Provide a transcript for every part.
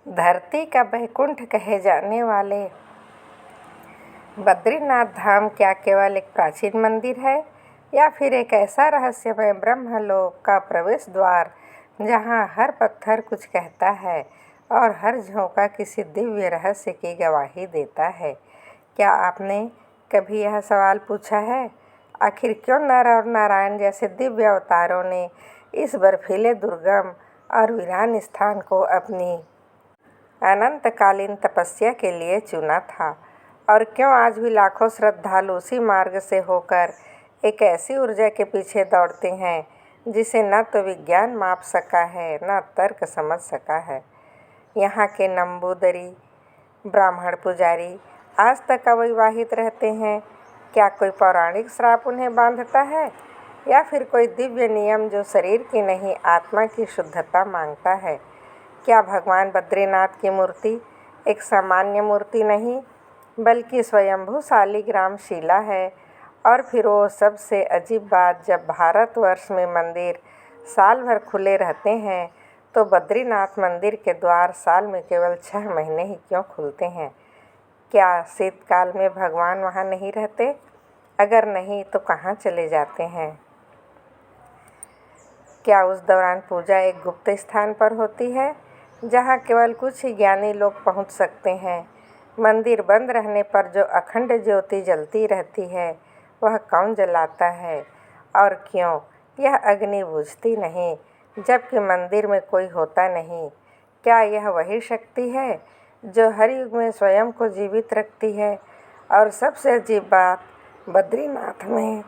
धरती का बैकुंठ कहे जाने वाले बद्रीनाथ धाम क्या केवल एक प्राचीन मंदिर है या फिर एक ऐसा रहस्यमय ब्रह्मलोक का प्रवेश द्वार जहां हर पत्थर कुछ कहता है और हर झोंका किसी दिव्य रहस्य की गवाही देता है। क्या आपने कभी यह सवाल पूछा है, आखिर क्यों नर और नारायण जैसे दिव्य अवतारों ने इस बर्फीले, दुर्गम और वीरान स्थान को अपनी अनंतकालीन तपस्या के लिए चुना था? और क्यों आज भी लाखों श्रद्धालु उसी मार्ग से होकर एक ऐसी ऊर्जा के पीछे दौड़ते हैं जिसे न तो विज्ञान माप सका है, न तर्क समझ सका है? यहाँ के नंबूदरी ब्राह्मण पुजारी आज तक अविवाहित रहते हैं। क्या कोई पौराणिक श्राप उन्हें बांधता है या फिर कोई दिव्य नियम जो शरीर की नहीं, आत्मा की शुद्धता मांगता है? क्या भगवान बद्रीनाथ की मूर्ति एक सामान्य मूर्ति नहीं बल्कि स्वयंभू शालिग्राम शिला है? और फिर वो सबसे अजीब बात, जब भारतवर्ष में मंदिर साल भर खुले रहते हैं तो बद्रीनाथ मंदिर के द्वार साल में केवल 6 महीने ही क्यों खुलते हैं? क्या शीतकाल में भगवान वहाँ नहीं रहते? अगर नहीं तो कहाँ चले जाते हैं? क्या उस दौरान पूजा एक गुप्त स्थान पर होती है जहाँ केवल कुछ ही ज्ञानी लोग पहुँच सकते हैं? मंदिर बंद रहने पर जो अखंड ज्योति जलती रहती है वह कौन जलाता है और क्यों यह अग्नि बुझती नहीं जबकि मंदिर में कोई होता नहीं? क्या यह वही शक्ति है जो हर युग में स्वयं को जीवित रखती है? और सबसे अजीब बात, बद्रीनाथ में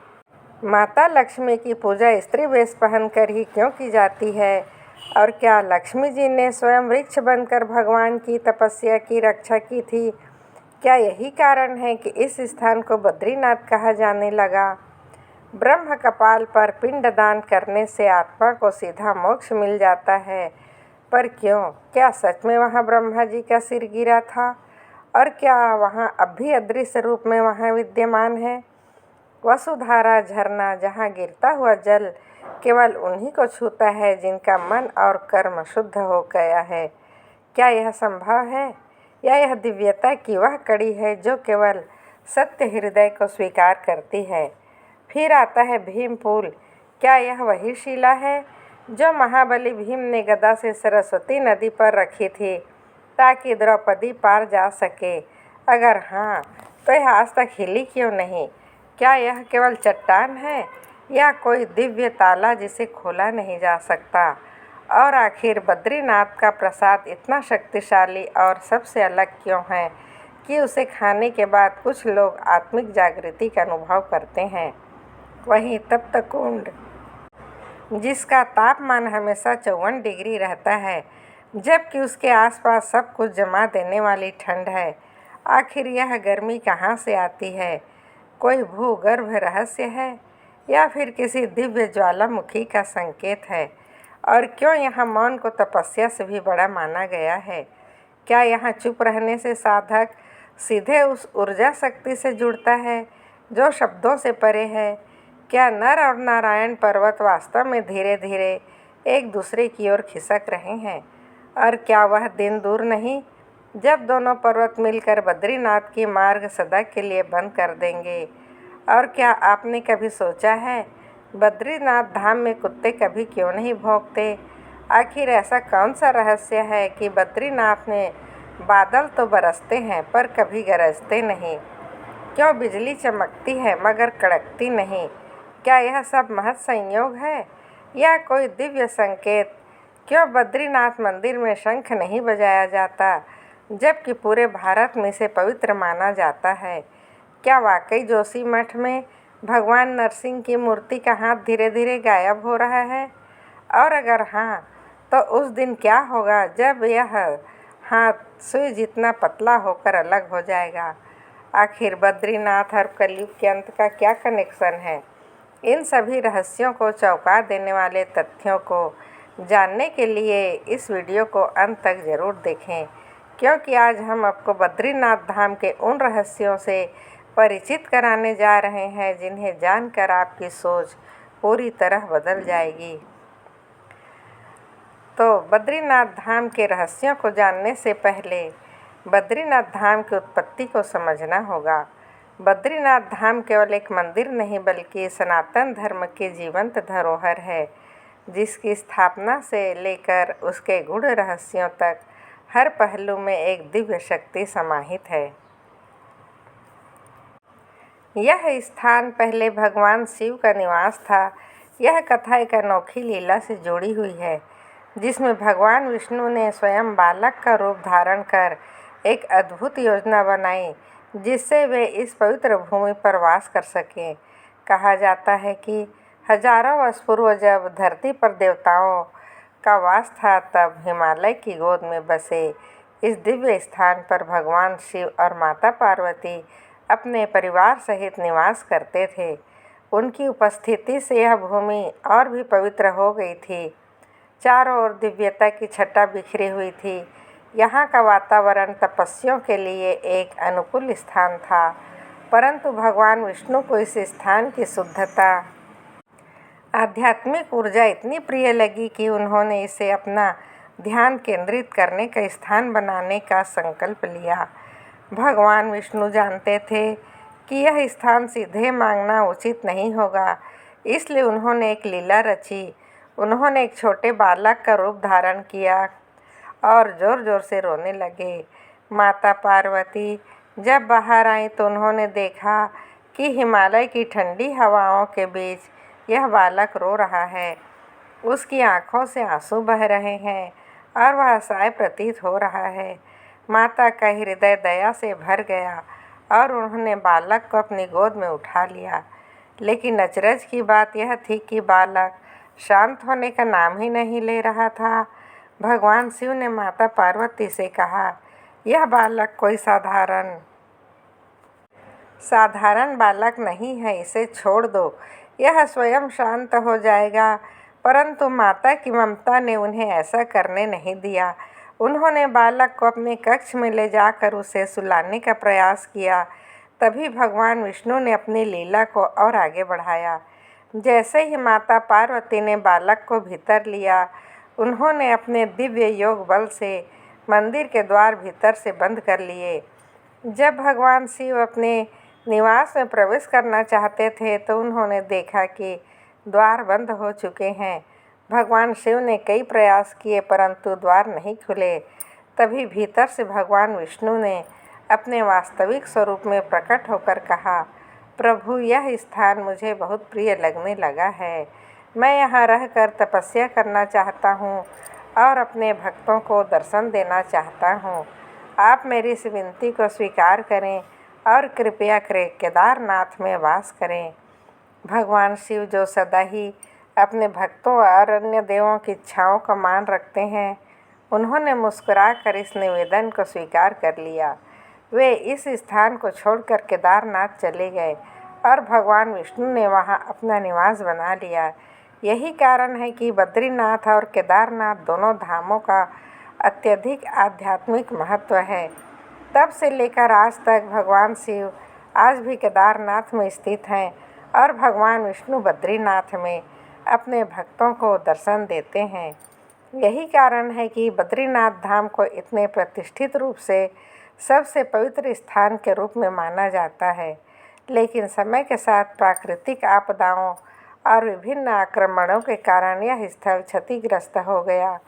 माता लक्ष्मी की पूजा स्त्री वेश पहनकर ही क्यों की जाती है? और क्या लक्ष्मी जी ने स्वयं वृक्ष बनकर भगवान की तपस्या की रक्षा की थी? क्या यही कारण है कि इस स्थान को बद्रीनाथ कहा जाने लगा? ब्रह्म कपाल पर पिंडदान करने से आत्मा को सीधा मोक्ष मिल जाता है, पर क्यों? क्या सच में वहाँ ब्रह्मा जी का सिर गिरा था? और क्या वहाँ अब भी अदृश्य रूप में वहाँ विद्यमान है वसुधारा झरना, जहाँ गिरता हुआ जल केवल उन्हीं को छूता है जिनका मन और कर्म शुद्ध हो गया है? क्या यह संभव है या यह दिव्यता की वह कड़ी है जो केवल सत्य हृदय को स्वीकार करती है? फिर आता है भीम पुल। क्या यह वही शिला है जो महाबली भीम ने गदा से सरस्वती नदी पर रखी थी ताकि द्रौपदी पार जा सके? अगर हाँ, तो यह आज तक हिली क्यों नहीं? क्या यह केवल चट्टान है या कोई दिव्य ताला जिसे खोला नहीं जा सकता? और आखिर बद्रीनाथ का प्रसाद इतना शक्तिशाली और सबसे अलग क्यों है कि उसे खाने के बाद कुछ लोग आत्मिक जागृति का अनुभव करते हैं? वहीं तप्त कुंड, जिसका तापमान हमेशा 54 डिग्री रहता है जबकि उसके आसपास सब कुछ जमा देने वाली ठंड है, आखिर यह गर्मी कहाँ से आती है? कोई भूगर्भ रहस्य है या फिर किसी दिव्य ज्वालामुखी का संकेत है? और क्यों यहाँ मौन को तपस्या से भी बड़ा माना गया है? क्या यहाँ चुप रहने से साधक सीधे उस ऊर्जा शक्ति से जुड़ता है जो शब्दों से परे है? क्या नर और नारायण पर्वत वास्तव में धीरे धीरे एक दूसरे की ओर खिसक रहे हैं? और क्या वह दिन दूर नहीं जब दोनों पर्वत मिलकर बद्रीनाथ की मार्ग सदा के लिए बंद कर देंगे? और क्या आपने कभी सोचा है, बद्रीनाथ धाम में कुत्ते कभी क्यों नहीं भौंकते? आखिर ऐसा कौन सा रहस्य है कि बद्रीनाथ में बादल तो बरसते हैं पर कभी गरजते नहीं? क्यों बिजली चमकती है मगर कड़कती नहीं? क्या यह सब महज संयोग है या कोई दिव्य संकेत? क्यों बद्रीनाथ मंदिर में शंख नहीं बजाया जाता जबकि पूरे भारत में इसे पवित्र माना जाता है? क्या वाकई जोशी मठ में भगवान नरसिंह की मूर्ति का हाथ धीरे धीरे गायब हो रहा है? और अगर हाँ, तो उस दिन क्या होगा जब यह हाथ सुई जितना पतला होकर अलग हो जाएगा? आखिर बद्रीनाथ और कलयुग के अंत का क्या कनेक्शन है? इन सभी रहस्यों को चौंका देने वाले तथ्यों को जानने के लिए इस वीडियो को अंत तक ज़रूर देखें, क्योंकि आज हम आपको बद्रीनाथ धाम के उन रहस्यों से परिचित कराने जा रहे हैं जिन्हें जानकर आपकी सोच पूरी तरह बदल जाएगी। तो बद्रीनाथ धाम के रहस्यों को जानने से पहले बद्रीनाथ धाम की उत्पत्ति को समझना होगा। बद्रीनाथ धाम केवल एक मंदिर नहीं बल्कि सनातन धर्म की जीवंत धरोहर है, जिसकी स्थापना से लेकर उसके गूढ़ रहस्यों तक हर पहलू में एक दिव्य शक्ति समाहित है। यह स्थान पहले भगवान शिव का निवास था। यह कथा एक अनोखी लीला से जुड़ी हुई है, जिसमें भगवान विष्णु ने स्वयं बालक का रूप धारण कर एक अद्भुत योजना बनाई, जिससे वे इस पवित्र भूमि पर वास कर सकें। कहा जाता है कि हजारों वर्ष पूर्व जब धरती पर देवताओं का वास था, तब हिमालय की गोद में बसे इस दिव्य स्थान पर भगवान शिव और माता पार्वती अपने परिवार सहित निवास करते थे। उनकी उपस्थिति से यह भूमि और भी पवित्र हो गई थी। चारों ओर दिव्यता की छटा बिखरी हुई थी। यहाँ का वातावरण तपस्वियों के लिए एक अनुकूल स्थान था, परंतु भगवान विष्णु को इस स्थान की शुद्धता, आध्यात्मिक ऊर्जा इतनी प्रिय लगी कि उन्होंने इसे अपना ध्यान केंद्रित करने का स्थान बनाने का संकल्प लिया। भगवान विष्णु जानते थे कि यह स्थान सीधे मांगना उचित नहीं होगा, इसलिए उन्होंने एक लीला रची। उन्होंने एक छोटे बालक का रूप धारण किया और जोर-जोर से रोने लगे। माता पार्वती जब बाहर आई तो उन्होंने देखा कि हिमालय की ठंडी हवाओं के बीच यह बालक रो रहा है। उसकी आंखों से आंसू बह रहे हैं और वह असहाय प्रतीत हो रहा है। माता का हृदय दया से भर गया और उन्होंने बालक को अपनी गोद में उठा लिया। लेकिन अचरज की बात यह थी कि बालक शांत होने का नाम ही नहीं ले रहा था। भगवान शिव ने माता पार्वती से कहा, यह बालक कोई साधारण बालक नहीं है, इसे छोड़ दो, यह स्वयं शांत हो जाएगा। परंतु माता की ममता ने उन्हें ऐसा करने नहीं दिया। उन्होंने बालक को अपने कक्ष में ले जाकर उसे सुलाने का प्रयास किया। तभी भगवान विष्णु ने अपनी लीला को और आगे बढ़ाया। जैसे ही माता पार्वती ने बालक को भीतर लिया, उन्होंने अपने दिव्य योग बल से मंदिर के द्वार भीतर से बंद कर लिए। जब भगवान शिव अपने निवास में प्रवेश करना चाहते थे तो उन्होंने देखा कि द्वार बंद हो चुके हैं। भगवान शिव ने कई प्रयास किए परंतु द्वार नहीं खुले। तभी भीतर से भगवान विष्णु ने अपने वास्तविक स्वरूप में प्रकट होकर कहा, प्रभु, यह स्थान मुझे बहुत प्रिय लगने लगा है। मैं यहाँ रहकर तपस्या करना चाहता हूँ और अपने भक्तों को दर्शन देना चाहता हूँ। आप मेरी इस विनती को स्वीकार करें और कृपया केदारनाथ में वास करें। भगवान शिव, जो सदा ही अपने भक्तों और अन्य देवों की इच्छाओं का मान रखते हैं, उन्होंने मुस्कुराकर इस निवेदन को स्वीकार कर लिया। वे इस स्थान को छोड़कर केदारनाथ चले गए और भगवान विष्णु ने वहां अपना निवास बना लिया। यही कारण है कि बद्रीनाथ और केदारनाथ दोनों धामों का अत्यधिक आध्यात्मिक महत्व है। तब से लेकर आज तक भगवान शिव आज भी केदारनाथ में स्थित हैं और भगवान विष्णु बद्रीनाथ में अपने भक्तों को दर्शन देते हैं। यही कारण है कि बद्रीनाथ धाम को इतने प्रतिष्ठित रूप से सबसे पवित्र स्थान के रूप में माना जाता है। लेकिन समय के साथ प्राकृतिक आपदाओं और विभिन्न आक्रमणों के कारण यह स्थल क्षतिग्रस्त हो गया।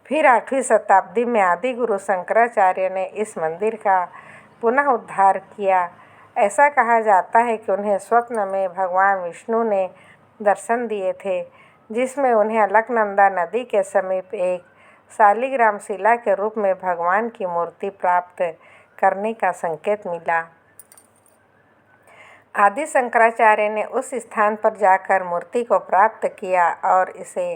फिर 8वीं शताब्दी में आदि गुरु शंकराचार्य ने इस मंदिर का पुनः उद्धार किया। ऐसा कहा जाता है कि उन्हें स्वप्न में भगवान विष्णु ने दर्शन दिए थे, जिसमें उन्हें अलकनंदा नदी के समीप एक शालिग्राम शिला के रूप में भगवान की मूर्ति प्राप्त करने का संकेत मिला। आदि शंकराचार्य ने उस स्थान पर जाकर मूर्ति को प्राप्त किया और इसे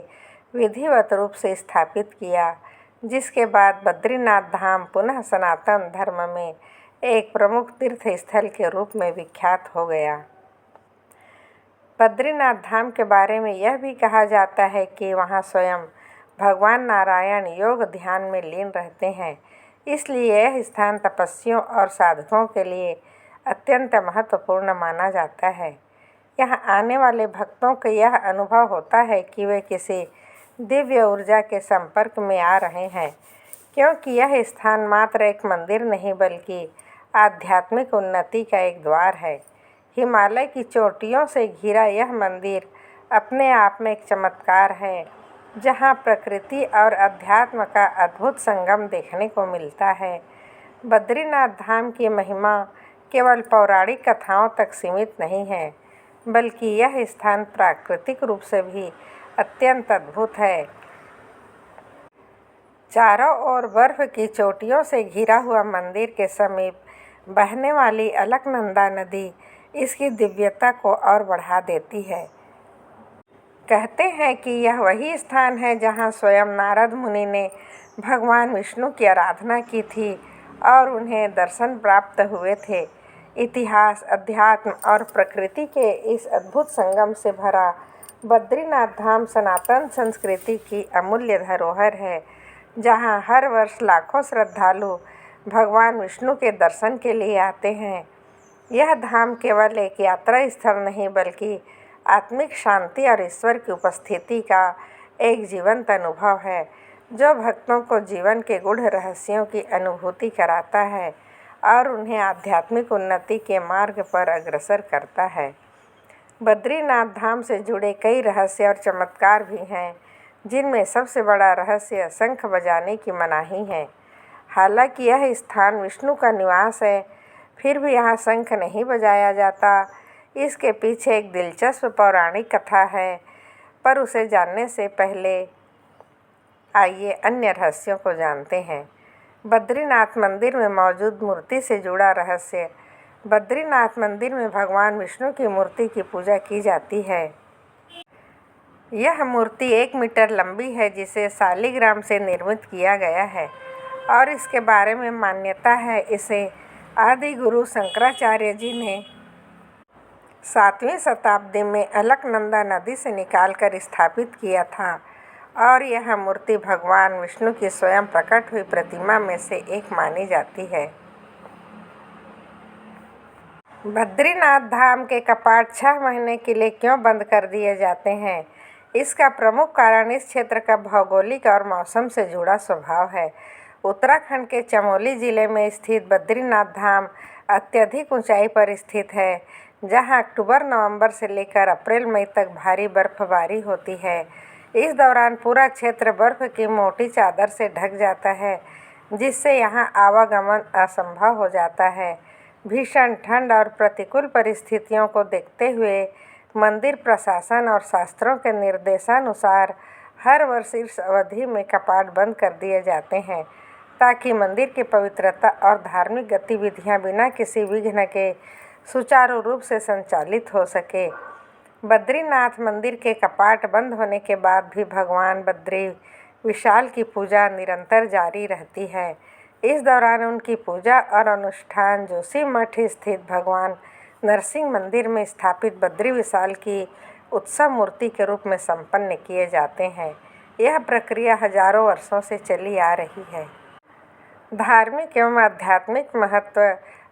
विधिवत रूप से स्थापित किया, जिसके बाद बद्रीनाथ धाम पुनः सनातन धर्म में एक प्रमुख तीर्थ स्थल के रूप में विख्यात हो गया। बद्रीनाथ धाम के बारे में यह भी कहा जाता है कि वहाँ स्वयं भगवान नारायण योग ध्यान में लीन रहते हैं, इसलिए यह स्थान तपस्वियों और साधकों के लिए अत्यंत महत्वपूर्ण माना जाता है। यहाँ आने वाले भक्तों को यह अनुभव होता है कि वे किसी दिव्य ऊर्जा के संपर्क में आ रहे हैं, क्योंकि यह स्थान मात्र एक मंदिर नहीं बल्कि आध्यात्मिक उन्नति का एक द्वार है। हिमालय की चोटियों से घिरा यह मंदिर अपने आप में एक चमत्कार है, जहाँ प्रकृति और अध्यात्म का अद्भुत संगम देखने को मिलता है। बद्रीनाथ धाम की महिमा केवल पौराणिक कथाओं तक सीमित नहीं है, बल्कि यह स्थान प्राकृतिक रूप से भी अत्यंत अद्भुत है। चारों ओर बर्फ की चोटियों से घिरा हुआ मंदिर के समीप बहने वाली अलकनंदा नदी इसकी दिव्यता को और बढ़ा देती है। कहते हैं कि यह वही स्थान है जहाँ स्वयं नारद मुनि ने भगवान विष्णु की आराधना की थी और उन्हें दर्शन प्राप्त हुए थे। इतिहास, अध्यात्म और प्रकृति के इस अद्भुत संगम से भरा बद्रीनाथ धाम सनातन संस्कृति की अमूल्य धरोहर है, जहाँ हर वर्ष लाखों श्रद्धालु भगवान विष्णु के दर्शन के लिए आते हैं। यह धाम केवल एक यात्रा स्थल नहीं बल्कि आत्मिक शांति और ईश्वर की उपस्थिति का एक जीवंत अनुभव है, जो भक्तों को जीवन के गूढ़ रहस्यों की अनुभूति कराता है और उन्हें आध्यात्मिक उन्नति के मार्ग पर अग्रसर करता है। बद्रीनाथ धाम से जुड़े कई रहस्य और चमत्कार भी हैं, जिनमें सबसे बड़ा रहस्य शंख बजाने की मनाही है। हालांकि यह स्थान विष्णु का निवास है, फिर भी यहाँ शंख नहीं बजाया जाता। इसके पीछे एक दिलचस्प पौराणिक कथा है, पर उसे जानने से पहले आइए अन्य रहस्यों को जानते हैं। बद्रीनाथ मंदिर में मौजूद मूर्ति से जुड़ा रहस्य। बद्रीनाथ मंदिर में भगवान विष्णु की मूर्ति की पूजा की जाती है। यह मूर्ति 1 मीटर लंबी है, जिसे शालिग्राम से निर्मित किया गया है और इसके बारे में मान्यता है इसे आदि गुरु शंकराचार्य जी ने 7वीं शताब्दी में अलकनंदा नदी से निकालकर स्थापित किया था और यह मूर्ति भगवान विष्णु की स्वयं प्रकट हुई प्रतिमा में से एक मानी जाती है। बद्रीनाथ धाम के कपाट 6 महीने के लिए क्यों बंद कर दिए जाते हैं? इसका प्रमुख कारण इस क्षेत्र का भौगोलिक और मौसम से जुड़ा स्वभाव है। उत्तराखंड के चमोली जिले में स्थित बद्रीनाथ धाम अत्यधिक ऊंचाई पर स्थित है, जहां अक्टूबर-नवंबर से लेकर अप्रैल-मई तक भारी बर्फबारी होती है। इस दौरान पूरा क्षेत्र बर्फ की मोटी चादर से ढक जाता है, जिससे यहां आवागमन असंभव हो जाता है। भीषण ठंड और प्रतिकूल परिस्थितियों को देखते हुए मंदिर प्रशासन और शास्त्रों के निर्देशानुसार हर वर्ष इस अवधि में कपाट बंद कर दिए जाते हैं, ताकि मंदिर की पवित्रता और धार्मिक गतिविधियां बिना किसी विघ्न के सुचारू रूप से संचालित हो सके। बद्रीनाथ मंदिर के कपाट बंद होने के बाद भी भगवान बद्री विशाल की पूजा निरंतर जारी रहती है। इस दौरान उनकी पूजा और अनुष्ठान जोशीमठ स्थित भगवान नरसिंह मंदिर में स्थापित बद्री विशाल की उत्सव मूर्ति के रूप में संपन्न किए जाते हैं। यह प्रक्रिया हजारों वर्षों से चली आ रही है। धार्मिक एवं आध्यात्मिक महत्व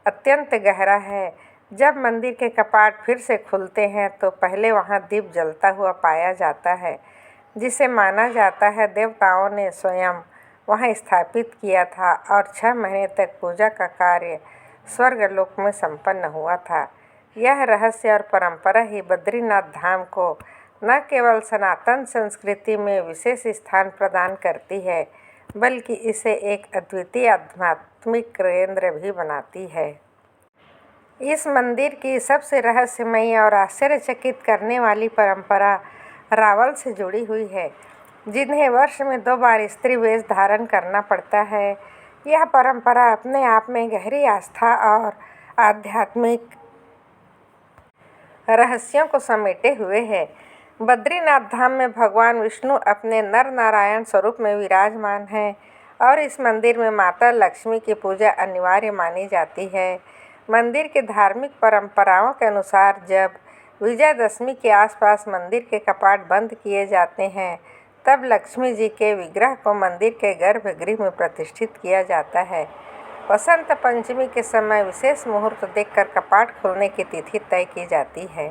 अत्यंत गहरा है। जब मंदिर के कपाट फिर से खुलते हैं तो पहले वहां दीप जलता हुआ पाया जाता है, जिसे माना जाता है देवताओं ने स्वयं वहां स्थापित किया था और 6 महीने तक पूजा का कार्य स्वर्गलोक में संपन्न हुआ था। यह रहस्य और परंपरा ही बद्रीनाथ धाम को न केवल सनातन संस्कृति में विशेष स्थान प्रदान करती है, बल्कि इसे एक अद्वितीय आध्यात्मिक केंद्र भी बनाती है। इस मंदिर की सबसे रहस्यमयी और आश्चर्यचकित करने वाली परंपरा रावल से जुड़ी हुई है, जिन्हें वर्ष में 2 बार स्त्री वेश धारण करना पड़ता है। यह परंपरा अपने आप में गहरी आस्था और आध्यात्मिक रहस्यों को समेटे हुए है। बद्रीनाथ धाम में भगवान विष्णु अपने नर नारायण स्वरूप में विराजमान हैं और इस मंदिर में माता लक्ष्मी की पूजा अनिवार्य मानी जाती है। मंदिर के धार्मिक परंपराओं के अनुसार जब विजयदशमी के आसपास मंदिर के कपाट बंद किए जाते हैं, तब लक्ष्मी जी के विग्रह को मंदिर के गर्भगृह में प्रतिष्ठित किया जाता है। वसंत पंचमी के समय विशेष मुहूर्त देखकर कपाट खोलने की तिथि तय की जाती है।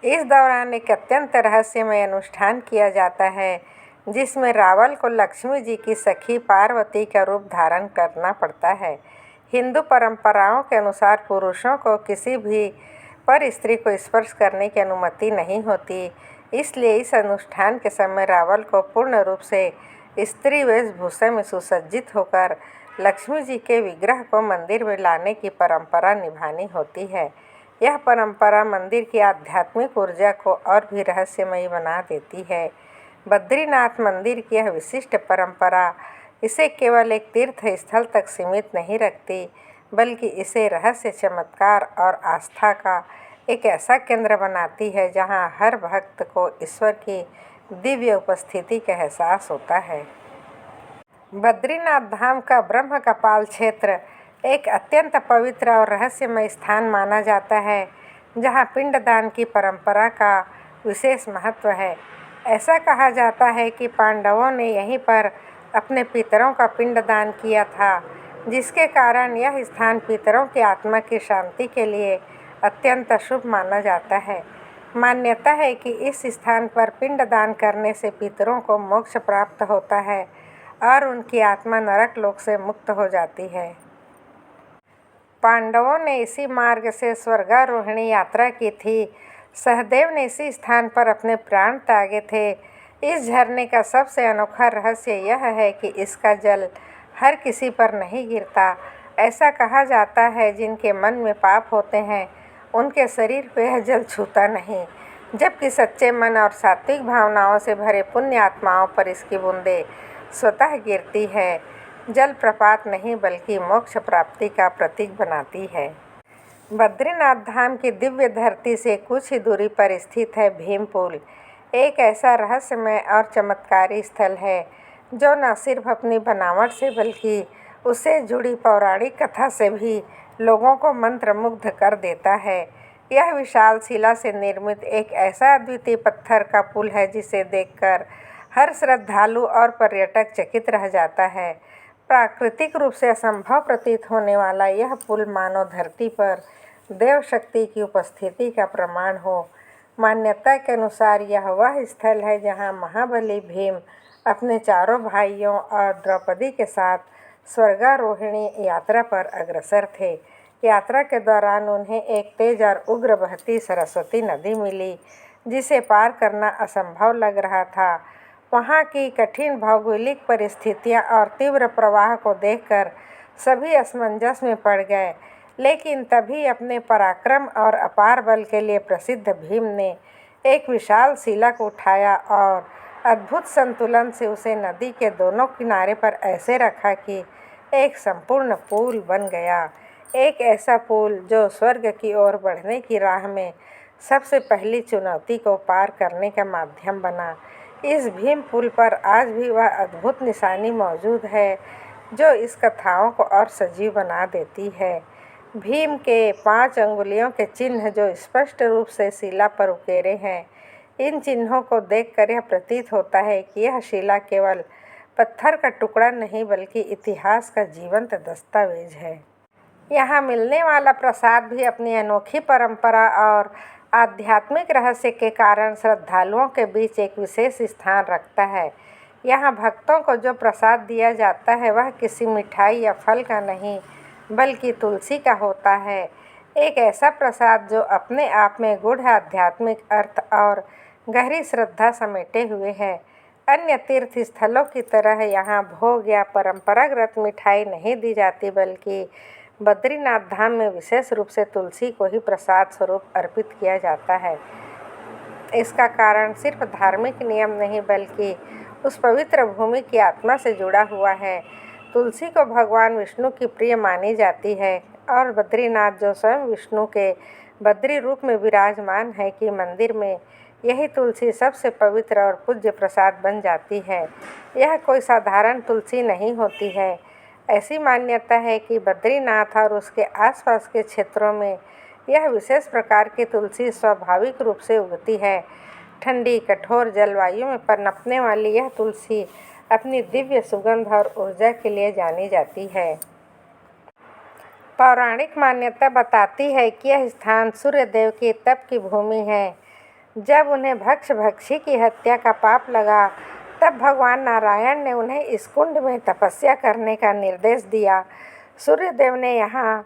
इस दौरान एक अत्यंत रहस्यमय अनुष्ठान किया जाता है, जिसमें रावल को लक्ष्मी जी की सखी पार्वती का रूप धारण करना पड़ता है। हिंदू परंपराओं के अनुसार पुरुषों को किसी भी पर स्त्री को स्पर्श करने की अनुमति नहीं होती, इसलिए इस अनुष्ठान के समय रावल को पूर्ण रूप से स्त्री वेशभूषा में सुसज्जित होकर लक्ष्मी जी के विग्रह को मंदिर में लाने की परंपरा निभानी होती है। यह परंपरा मंदिर की आध्यात्मिक ऊर्जा को और भी रहस्यमयी बना देती है। बद्रीनाथ मंदिर की यह विशिष्ट परंपरा इसे केवल एक तीर्थ स्थल तक सीमित नहीं रखती, बल्कि इसे रहस्य, चमत्कार और आस्था का एक ऐसा केंद्र बनाती है जहां हर भक्त को ईश्वर की दिव्य उपस्थिति का एहसास होता है। बद्रीनाथ धाम का ब्रह्म कपाल क्षेत्र एक अत्यंत पवित्र और रहस्यमय स्थान माना जाता है, जहां पिंडदान की परंपरा का विशेष महत्व है। ऐसा कहा जाता है कि पांडवों ने यहीं पर अपने पितरों का पिंडदान किया था, जिसके कारण यह स्थान पितरों की आत्मा की शांति के लिए अत्यंत शुभ माना जाता है। मान्यता है कि इस स्थान पर पिंडदान करने से पितरों को मोक्ष प्राप्त होता है और उनकी आत्मा नरक लोक से मुक्त हो जाती है। पांडवों ने इसी मार्ग से स्वर्गारोहिणी यात्रा की थी। सहदेव ने इसी स्थान पर अपने प्राण त्यागे थे। इस झरने का सबसे अनोखा रहस्य यह है कि इसका जल हर किसी पर नहीं गिरता। ऐसा कहा जाता है जिनके मन में पाप होते हैं उनके शरीर को यह जल छूता नहीं, जबकि सच्चे मन और सात्विक भावनाओं से भरे पुण्य आत्माओं पर इसकी बूंदें स्वतः गिरती है। जल प्रपात नहीं बल्कि मोक्ष प्राप्ति का प्रतीक बनाती है। बद्रीनाथ धाम की दिव्य धरती से कुछ ही दूरी पर स्थित है भीम पुल, एक ऐसा रहस्यमय और चमत्कारी स्थल है जो न सिर्फ अपनी बनावट से बल्कि उससे जुड़ी पौराणिक कथा से भी लोगों को मंत्रमुग्ध कर देता है। यह विशाल शिला से निर्मित एक ऐसा अद्वितीय पत्थर का पुल है जिसे देखकर हर श्रद्धालु और पर्यटक चकित रह जाता है। प्राकृतिक रूप से असंभव प्रतीत होने वाला यह पुल मानव धरती पर देव शक्ति की उपस्थिति का प्रमाण हो। मान्यता के अनुसार यह वह स्थल है जहां महाबली भीम अपने चारों भाइयों और द्रौपदी के साथ स्वर्गारोहिणी यात्रा पर अग्रसर थे। यात्रा के दौरान उन्हें एक तेज और उग्र बहती सरस्वती नदी मिली, जिसे पार करना असंभव लग रहा था। वहाँ की कठिन भौगोलिक परिस्थितियाँ और तीव्र प्रवाह को देखकर सभी असमंजस में पड़ गए, लेकिन तभी अपने पराक्रम और अपार बल के लिए प्रसिद्ध भीम ने एक विशाल शिला को उठाया और अद्भुत संतुलन से उसे नदी के दोनों किनारे पर ऐसे रखा कि एक संपूर्ण पुल बन गया। एक ऐसा पुल जो स्वर्ग की ओर बढ़ने की राह में सबसे पहली चुनौती को पार करने का माध्यम बना। इस भीम पुल पर आज भी वह अद्भुत निशानी मौजूद है जो इस कथाओं को और सजीव बना देती है। भीम के 5 अंगुलियों के चिन्ह जो स्पष्ट रूप से शिला पर उकेरे हैं। इन चिन्हों को देखकर यह प्रतीत होता है कि यह शिला केवल पत्थर का टुकड़ा नहीं बल्कि इतिहास का जीवंत दस्तावेज है। यहाँ मिलने वाला प्रसाद भी अपनी अनोखी परंपरा और आध्यात्मिक रहस्य के कारण श्रद्धालुओं के बीच एक विशेष स्थान रखता है। यहाँ भक्तों को जो प्रसाद दिया जाता है वह किसी मिठाई या फल का नहीं बल्कि तुलसी का होता है, एक ऐसा प्रसाद जो अपने आप में गूढ़ आध्यात्मिक अर्थ और गहरी श्रद्धा समेटे हुए है। अन्य तीर्थ स्थलों की तरह यहाँ भोग या परंपरागत मिठाई नहीं दी जाती, बल्कि बद्रीनाथ धाम में विशेष रूप से तुलसी को ही प्रसाद स्वरूप अर्पित किया जाता है। इसका कारण सिर्फ धार्मिक नियम नहीं बल्कि उस पवित्र भूमि की आत्मा से जुड़ा हुआ है। तुलसी को भगवान विष्णु की प्रिय मानी जाती है और बद्रीनाथ जो स्वयं विष्णु के बद्री रूप में विराजमान है कि मंदिर में यही तुलसी सबसे पवित्र और पूज्य प्रसाद बन जाती है। यह कोई साधारण तुलसी नहीं होती है। ऐसी मान्यता है कि बद्रीनाथ और उसके आसपास के क्षेत्रों में यह विशेष प्रकार की तुलसी स्वाभाविक रूप से उगती है। ठंडी कठोर जलवायु में पनपने वाली यह तुलसी अपनी दिव्य सुगंध और ऊर्जा के लिए जानी जाती है। पौराणिक मान्यता बताती है कि यह स्थान सूर्यदेव की तप की भूमि है। जब उन्हें भक्षी की हत्या का पाप लगा तब भगवान नारायण ने उन्हें इस कुंड में तपस्या करने का निर्देश दिया। सूर्यदेव ने यहाँ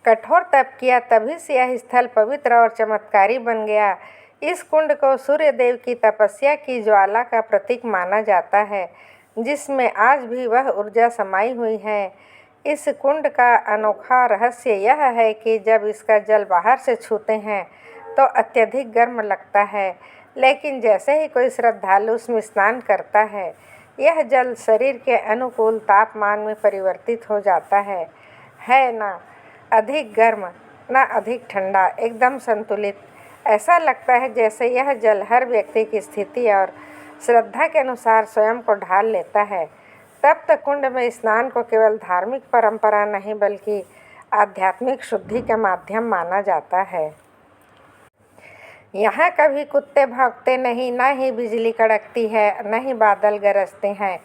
कठोर तप किया, तभी से यह स्थल पवित्र और चमत्कारी बन गया। इस कुंड को सूर्यदेव की तपस्या की ज्वाला का प्रतीक माना जाता है, जिसमें आज भी वह ऊर्जा समाई हुई है। इस कुंड का अनोखा रहस्य यह है कि जब इसका जल बाहर से छूते हैं तो अत्यधिक गर्म लगता है, लेकिन जैसे ही कोई श्रद्धालु उसमें स्नान करता है, यह जल शरीर के अनुकूल तापमान में परिवर्तित हो जाता है ना अधिक गर्म ना अधिक ठंडा, एकदम संतुलित। ऐसा लगता है जैसे यह जल हर व्यक्ति की स्थिति और श्रद्धा के अनुसार स्वयं को ढाल लेता है। तब तक कुंड में स्नान को केवल धार्मिक परंपरा नहीं बल्कि आध्यात्मिक शुद्धि का माध्यम माना जाता है। यहाँ कभी कुत्ते भौंकते नहीं, न ही बिजली कड़कती है, न ही बादल गरजते हैं।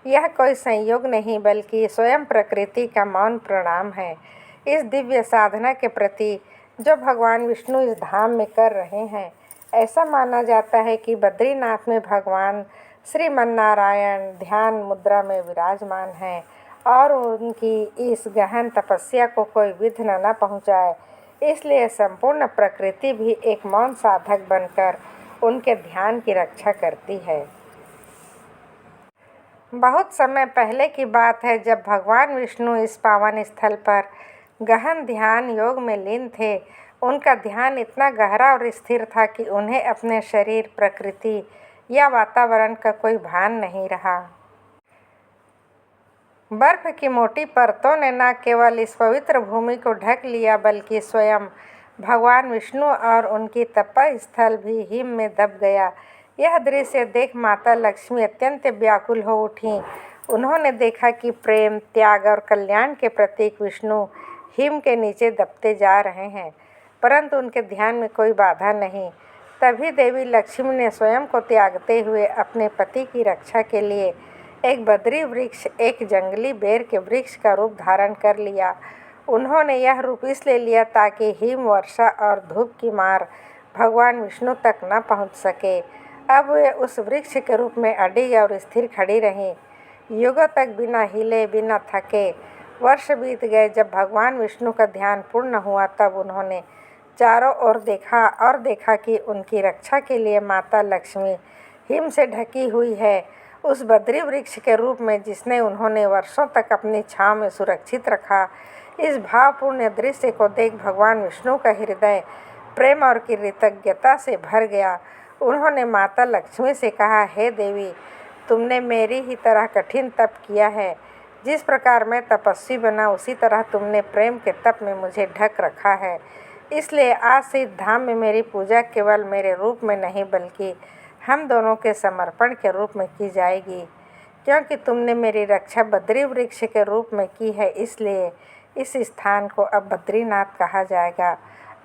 यह कोई संयोग नहीं बल्कि स्वयं प्रकृति का मौन प्रणाम है इस दिव्य साधना के प्रति जो भगवान विष्णु इस धाम में कर रहे हैं। ऐसा माना जाता है कि बद्रीनाथ में भगवान श्रीमन्नारायण ध्यान मुद्रा में विराजमान हैं और उनकी इस गहन तपस्या को कोई विघ्न न पहुँचाए, इसलिए संपूर्ण प्रकृति भी एक मौन साधक बनकर उनके ध्यान की रक्षा करती है। बहुत समय पहले की बात है, जब भगवान विष्णु इस पावन स्थल पर गहन ध्यान योग में लीन थे। उनका ध्यान इतना गहरा और स्थिर था कि उन्हें अपने शरीर, प्रकृति या वातावरण का कोई भान नहीं रहा। बर्फ की मोटी परतों ने न केवल इस पवित्र भूमि को ढक लिया बल्कि स्वयं भगवान विष्णु और उनकी तपस्थल भी हिम में दब गया। यह दृश्य देख माता लक्ष्मी अत्यंत व्याकुल हो उठीं। उन्होंने देखा कि प्रेम, त्याग और कल्याण के प्रतीक विष्णु हिम के नीचे दबते जा रहे हैं, परंतु उनके ध्यान में कोई बाधा नहीं। तभी देवी लक्ष्मी ने स्वयं को त्यागते हुए अपने पति की रक्षा के लिए एक बद्री वृक्ष, एक जंगली बेर के वृक्ष का रूप धारण कर लिया। उन्होंने यह रूप इसलिए लिया ताकि हिम वर्षा और धूप की मार भगवान विष्णु तक न पहुंच सके। अब वे उस वृक्ष के रूप में अडिग और स्थिर खड़ी रहीं, युगों तक बिना हिले, बिना थके। वर्ष बीत गए। जब भगवान विष्णु का ध्यान पूर्ण हुआ तब उन्होंने चारों ओर देखा और देखा कि उनकी रक्षा के लिए माता लक्ष्मी हिम से ढकी हुई है, उस बद्री वृक्ष के रूप में जिसने उन्होंने वर्षों तक अपनी छांव में सुरक्षित रखा। इस भावपूर्ण दृश्य को देख भगवान विष्णु का हृदय प्रेम और कृतज्ञता से भर गया। उन्होंने माता लक्ष्मी से कहा, हे देवी, तुमने मेरी ही तरह कठिन तप किया है। जिस प्रकार मैं तपस्वी बना, उसी तरह तुमने प्रेम के तप में मुझे ढक रखा है। इसलिए आज से इस धाम में मेरी पूजा केवल मेरे रूप में नहीं बल्कि हम दोनों के समर्पण के रूप में की जाएगी। क्योंकि तुमने मेरी रक्षा बद्री वृक्ष के रूप में की है, इसलिए इस स्थान को अब बद्रीनाथ कहा जाएगा,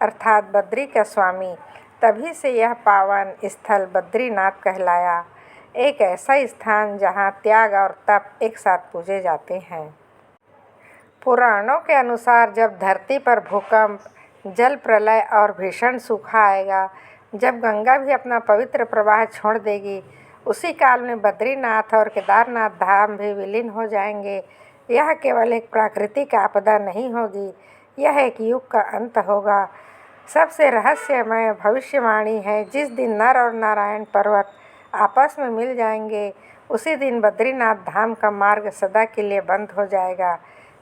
अर्थात बद्री का स्वामी। तभी से यह पावन स्थल बद्रीनाथ कहलाया, एक ऐसा स्थान जहाँ त्याग और तप एक साथ पूजे जाते हैं। पुराणों के अनुसार जब धरती पर भूकंप, जल प्रलय और भीषण सूखा आएगा, जब गंगा भी अपना पवित्र प्रवाह छोड़ देगी, उसी काल में बद्रीनाथ और केदारनाथ धाम भी विलीन हो जाएंगे। यह केवल एक प्राकृतिक आपदा नहीं होगी, यह एक युग का अंत होगा। सबसे रहस्यमय भविष्यवाणी है, जिस दिन नर और नारायण पर्वत आपस में मिल जाएंगे, उसी दिन बद्रीनाथ धाम का मार्ग सदा के लिए बंद हो जाएगा।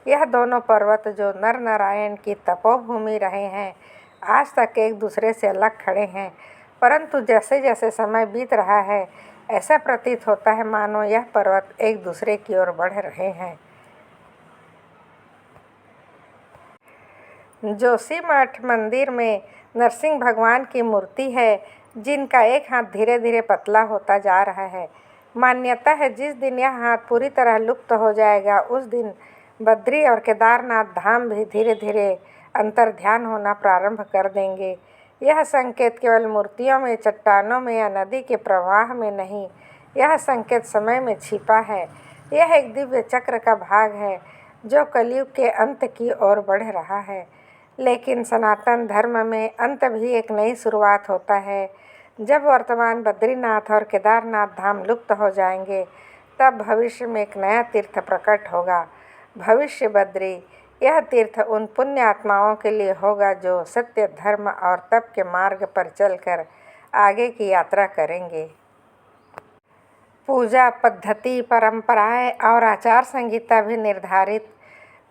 यह दोनों पर्वत जो नर नारायण की तपोभूमि रहे हैं, आज तक एक दूसरे से अलग खड़े हैं, परंतु जैसे जैसे समय बीत रहा है, ऐसा प्रतीत होता है मानो यह पर्वत एक दूसरे की ओर बढ़ रहे हैं। जोशीमठ मंदिर में नरसिंह भगवान की मूर्ति है, जिनका एक हाथ धीरे धीरे पतला होता जा रहा है। मान्यता है जिस दिन यह हाथ पूरी तरह लुप्त हो जाएगा, उस दिन बद्री और केदारनाथ धाम भी धीरे धीरे अंतर्ध्यान होना प्रारंभ कर देंगे। यह संकेत केवल मूर्तियों में, चट्टानों में या नदी के प्रवाह में नहीं, यह संकेत समय में छिपा है। यह एक दिव्य चक्र का भाग है जो कलयुग के अंत की ओर बढ़ रहा है। लेकिन सनातन धर्म में अंत भी एक नई शुरुआत होता है। जब वर्तमान बद्रीनाथ और केदारनाथ धाम लुप्त हो जाएंगे, तब भविष्य में एक नया तीर्थ प्रकट होगा, भविष्य बद्री। यह तीर्थ उन पुण्य आत्माओं के लिए होगा जो सत्य, धर्म और तप के मार्ग पर चलकर आगे की यात्रा करेंगे। पूजा पद्धति, परंपराएं और आचार संहिता भी निर्धारित।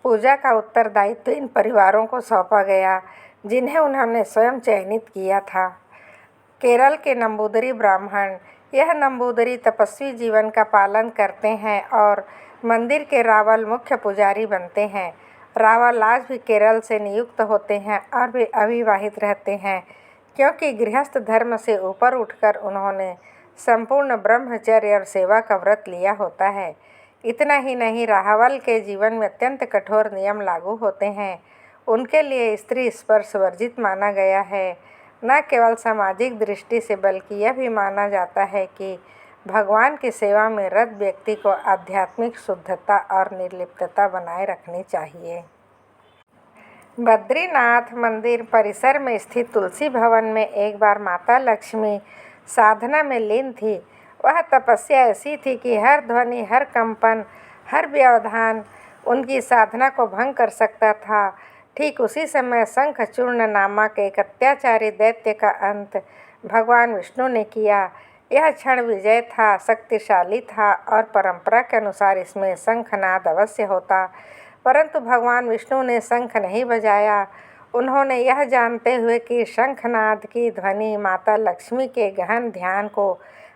पूजा का उत्तरदायित्व इन परिवारों को सौंपा गया जिन्हें उन्होंने स्वयं चयनित किया था। केरल के नंबूदरी ब्राह्मण। यह नंबूदरी तपस्वी जीवन का पालन करते हैं और मंदिर के रावल मुख्य पुजारी बनते हैं। रावल आज भी केरल से नियुक्त होते हैं और वे अविवाहित रहते हैं, क्योंकि गृहस्थ धर्म से ऊपर उठकर उन्होंने संपूर्ण ब्रह्मचर्य और सेवा का व्रत लिया होता है। इतना ही नहीं, रावल के जीवन में अत्यंत कठोर नियम लागू होते हैं। उनके लिए स्त्री स्पर्श वर्जित माना गया है। न केवल सामाजिक दृष्टि से, बल्कि यह भी माना जाता है कि भगवान की सेवा में रत व्यक्ति को आध्यात्मिक शुद्धता और निर्लिप्तता बनाए रखनी चाहिए। बद्रीनाथ मंदिर परिसर में स्थित तुलसी भवन में एक बार माता लक्ष्मी साधना में लीन थी। वह तपस्या ऐसी थी कि हर ध्वनि, हर कंपन, हर व्यवधान उनकी साधना को भंग कर सकता था। ठीक उसी समय शंखचूर्ण नामक एक अत्याचारी दैत्य का अंत भगवान विष्णु ने किया। यह क्षण विजय था, शक्तिशाली था और परंपरा के अनुसार इसमें शंखनाद अवश्य होता, परंतु भगवान विष्णु ने शंख नहीं बजाया। उन्होंने यह जानते हुए कि शंखनाद की ध्वनि माता लक्ष्मी के गहन ध्यान को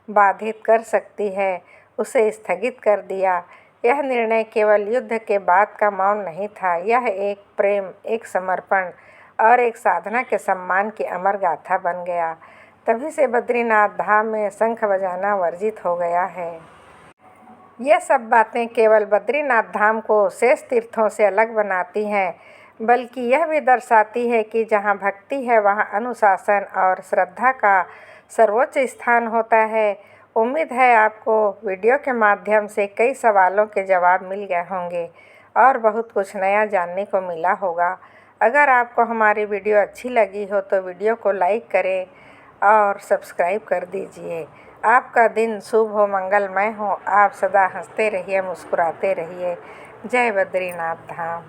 बाधित कर सकती है, उसे स्थगित कर दिया। यह निर्णय केवल युद्ध के बाद का मौन नहीं था, यह एक प्रेम, एक समर्पण और एक साधना के सम्मान की अमर गाथा बन गया। तभी से बद्रीनाथ धाम में शंख बजाना वर्जित हो गया है। यह सब बातें केवल बद्रीनाथ धाम को शेष तीर्थों से अलग बनाती हैं, बल्कि यह भी दर्शाती है कि जहाँ भक्ति है वहाँ अनुशासन और श्रद्धा का सर्वोच्च स्थान होता है। उम्मीद है आपको वीडियो के माध्यम से कई सवालों के जवाब मिल गए होंगे और बहुत कुछ नया जानने को मिला होगा। अगर आपको हमारी वीडियो अच्छी लगी हो तो वीडियो को लाइक करें और सब्सक्राइब कर दीजिए। आपका दिन शुभ हो, मंगलमय हो। आप सदा हंसते रहिए, मुस्कुराते रहिए। जय बद्रीनाथ धाम।